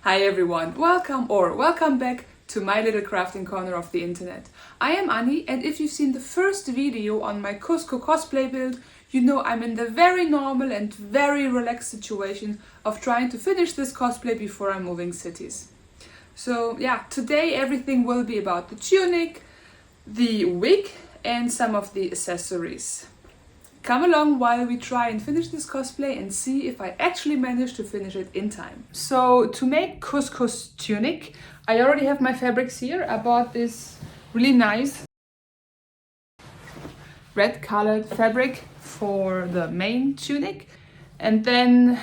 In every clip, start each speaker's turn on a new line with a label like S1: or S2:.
S1: Hi everyone, welcome back to my little crafting corner of the internet. I am Annie, and if you've seen the first video on my Kuzco cosplay build, you know I'm in the very normal and very relaxed situation of trying to finish this cosplay before I'm moving cities. So yeah, today everything will be about the tunic, the wig and some of the accessories. Come along while we try and finish this cosplay and see if I actually manage to finish it in time. So to make Kuzco's tunic, I already have my fabrics here. I bought this really nice red colored fabric for the main tunic. And then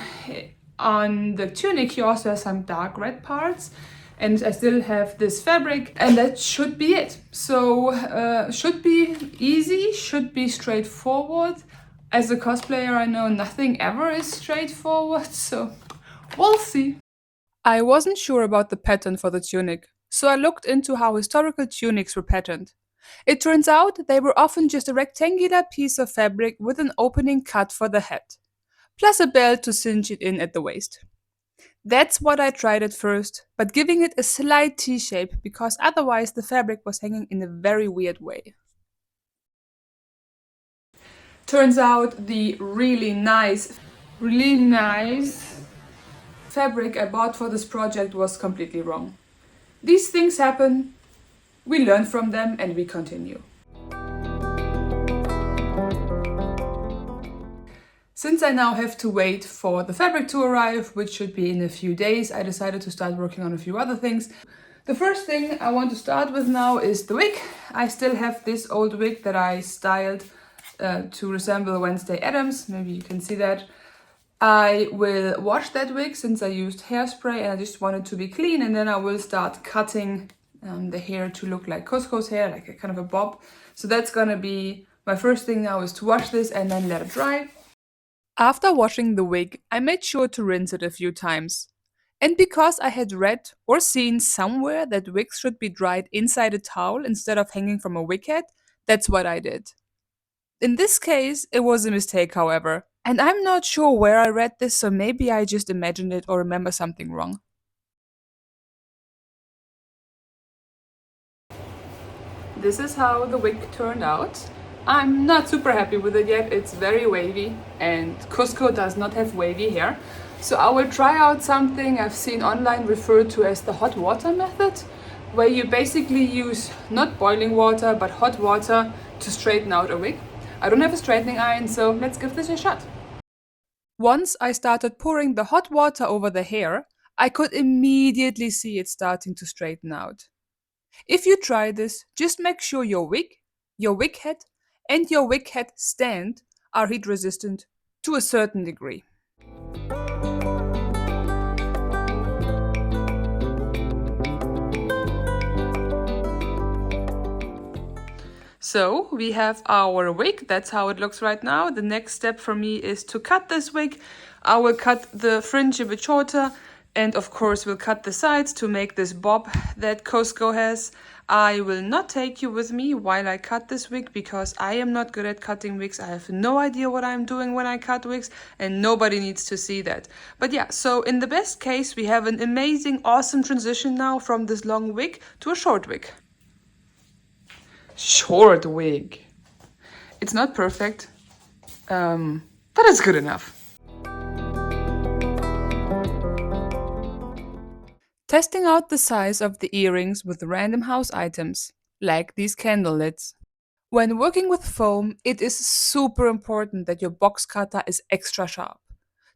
S1: on the tunic he also has some dark red parts. And I still have this fabric, and that should be it. So should be easy, should be straightforward. As a cosplayer, I know nothing ever is straightforward, so we'll see. I wasn't sure about the pattern for the tunic, so I looked into how historical tunics were patterned. It turns out they were often just a rectangular piece of fabric with an opening cut for the head, plus a belt to cinch it in at the waist. That's what I tried at first, but giving it a slight T-shape because otherwise the fabric was hanging in a very weird way. Turns out the really nice fabric I bought for this project was completely wrong. These things happen, we learn from them and we continue. Since I now have to wait for the fabric to arrive, which should be in a few days, I decided to start working on a few other things. The first thing I want to start with now is the wig. I still have this old wig that I styled to resemble Wednesday Addams. Maybe you can see that. I will wash that wig since I used hairspray and I just want it to be clean, and then I will start cutting the hair to look like Kuzco's hair, like a kind of a bob. So that's gonna be my first thing now, is to wash this and then let it dry. After washing the wig, I made sure to rinse it a few times. And because I had read or seen somewhere that wigs should be dried inside a towel instead of hanging from a wig head, that's what I did. In this case, it was a mistake, however, and I'm not sure where I read this, so maybe I just imagined it or remember something wrong. This is how the wig turned out. I'm not super happy with it yet, it's very wavy, and Kuzco does not have wavy hair. So I will try out something I've seen online referred to as the hot water method, where you basically use not boiling water but hot water to straighten out a wig. I don't have a straightening iron, so let's give this a shot. Once I started pouring the hot water over the hair, I could immediately see it starting to straighten out. If you try this, just make sure your wig head, and your wig head stand are heat resistant to a certain degree. So we have our wig, that's how it looks right now. The next step for me is to cut this wig. I will cut the fringe a bit shorter, and of course we'll cut the sides to make this bob that Kuzco has. I will not take you with me while I cut this wig because I am not good at cutting wigs. I have no idea what I'm doing when I cut wigs, and nobody needs to see that. But yeah, so in the best case we have an amazing, awesome transition now from this long wig to a short wig. Short wig. It's not perfect, but it's good enough. Testing out the size of the earrings with random house items, like these candle lids. When working with foam, it is super important that your box cutter is extra sharp.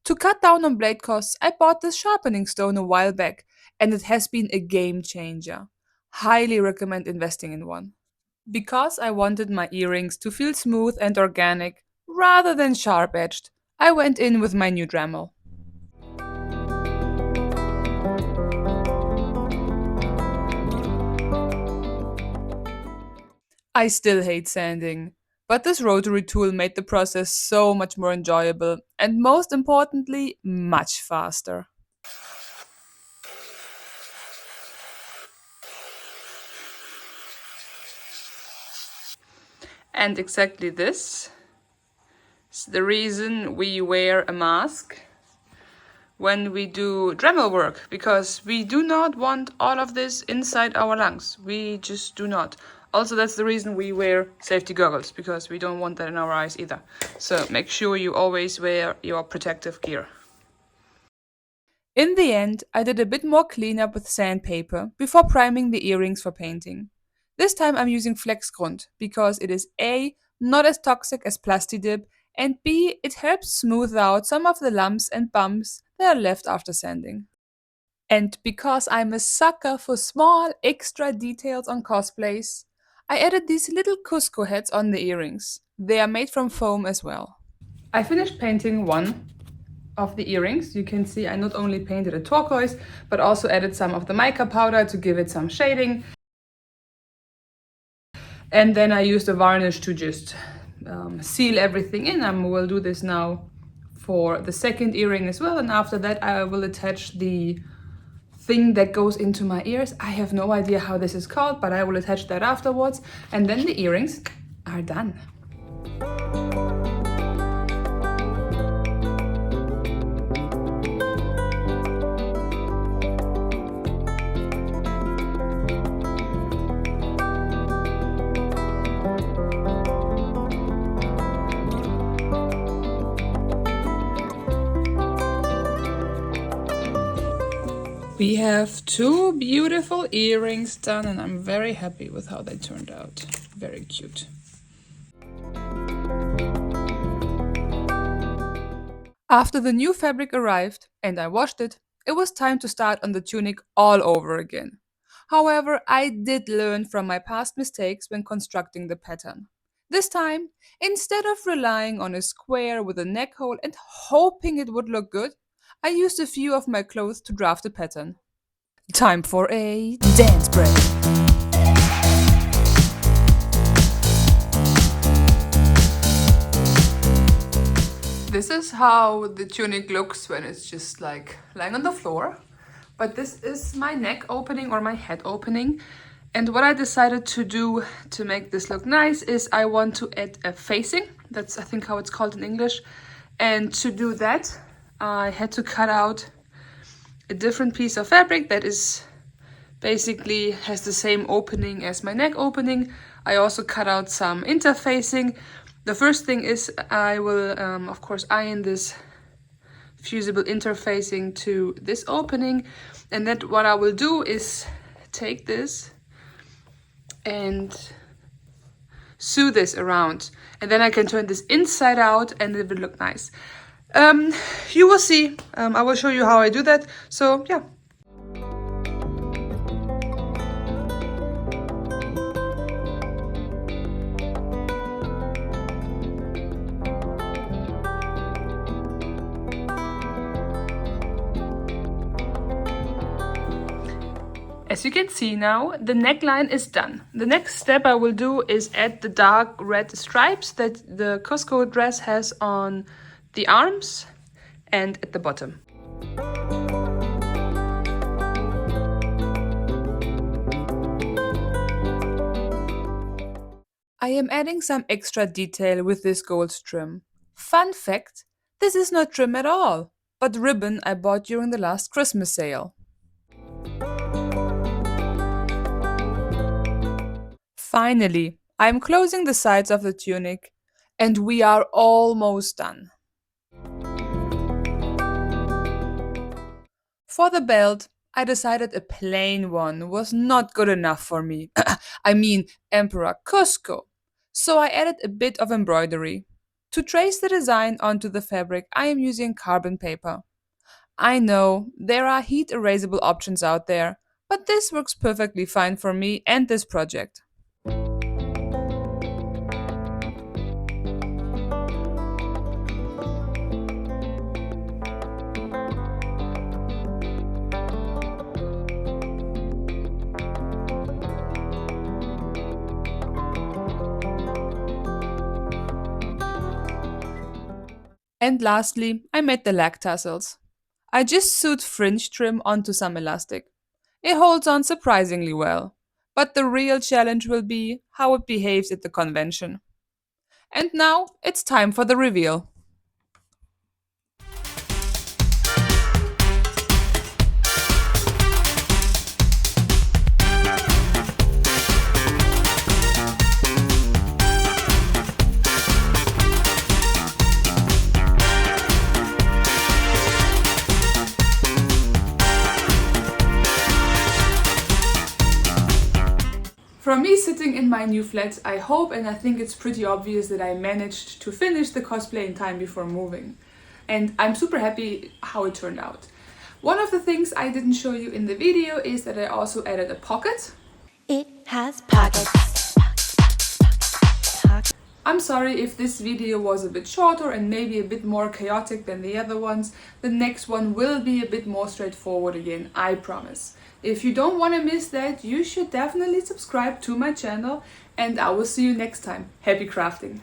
S1: To cut down on blade costs, I bought this sharpening stone a while back, and it has been a game changer. Highly recommend investing in one. Because I wanted my earrings to feel smooth and organic, rather than sharp-edged, I went in with my new Dremel. I still hate sanding, but this rotary tool made the process so much more enjoyable and, most importantly, much faster. And exactly this is the reason we wear a mask. when we do Dremel work, because we do not want all of this inside our lungs. We just do not. Also, that's the reason we wear safety goggles, because we don't want that in our eyes either. So make sure you always wear your protective gear. In the end, I did a bit more cleanup with sandpaper before priming the earrings for painting. This time I'm using Flexgrund because it is A, not as toxic as Plastidip, and B, it helps smooth out some of the lumps and bumps that are left after sanding. And because I'm a sucker for small extra details on cosplays, I added these little Kuzco heads on the earrings. They are made from foam as well. I finished painting one of the earrings. You can see I not only painted a turquoise, but also added some of the mica powder to give it some shading. And then I used a varnish to just seal everything in. I will do this now for the second earring as well. And after that, I will attach the thing that goes into my ears. I have no idea how this is called, but I will attach that afterwards. And then the earrings are done. We have two beautiful earrings done, and I'm very happy with how they turned out. Very cute. After the new fabric arrived and I washed it, it was time to start on the tunic all over again. However, I did learn from my past mistakes when constructing the pattern. This time, instead of relying on a square with a neck hole and hoping it would look good, I used a few of my clothes to draft a pattern. Time for a dance break. This is how the tunic looks when it's just like lying on the floor. But this is my neck opening or my head opening. And what I decided to do to make this look nice is I want to add a facing. That's, I think, how it's called in English. And to do that, I had to cut out a different piece of fabric that is basically has the same opening as my neck opening. I also cut out some interfacing. The first thing is I will, of course, iron this fusible interfacing to this opening. And then what I will do is take this and sew this around. And then I can turn this inside out and it will look nice. You will see. I will show you how I do that. So yeah. As you can see now, the neckline is done. The next step I will do is add the dark red stripes that the Kuzco dress has on the arms and at the bottom. I am adding some extra detail with this gold trim. Fun fact, this is not trim at all, but ribbon I bought during the last Christmas sale. Finally, I am closing the sides of the tunic and we are almost done. For the belt, I decided a plain one was not good enough for me. I mean, Emperor Kuzco. So I added a bit of embroidery. To trace the design onto the fabric, I am using carbon paper. I know there are heat erasable options out there, but this works perfectly fine for me and this project. And lastly, I made the leg tassels. I just sewed fringe trim onto some elastic. It holds on surprisingly well, but the real challenge will be how it behaves at the convention. And now it's time for the reveal. From me sitting in my new flat, I hope and I think it's pretty obvious that I managed to finish the cosplay in time before moving. And I'm super happy how it turned out. One of the things I didn't show you in the video is that I also added a pocket.
S2: It has pockets.
S1: I'm sorry if this video was a bit shorter and maybe a bit more chaotic than the other ones. The next one will be a bit more straightforward again, I promise. If you don't want to miss that, you should definitely subscribe to my channel and I will see you next time. Happy crafting!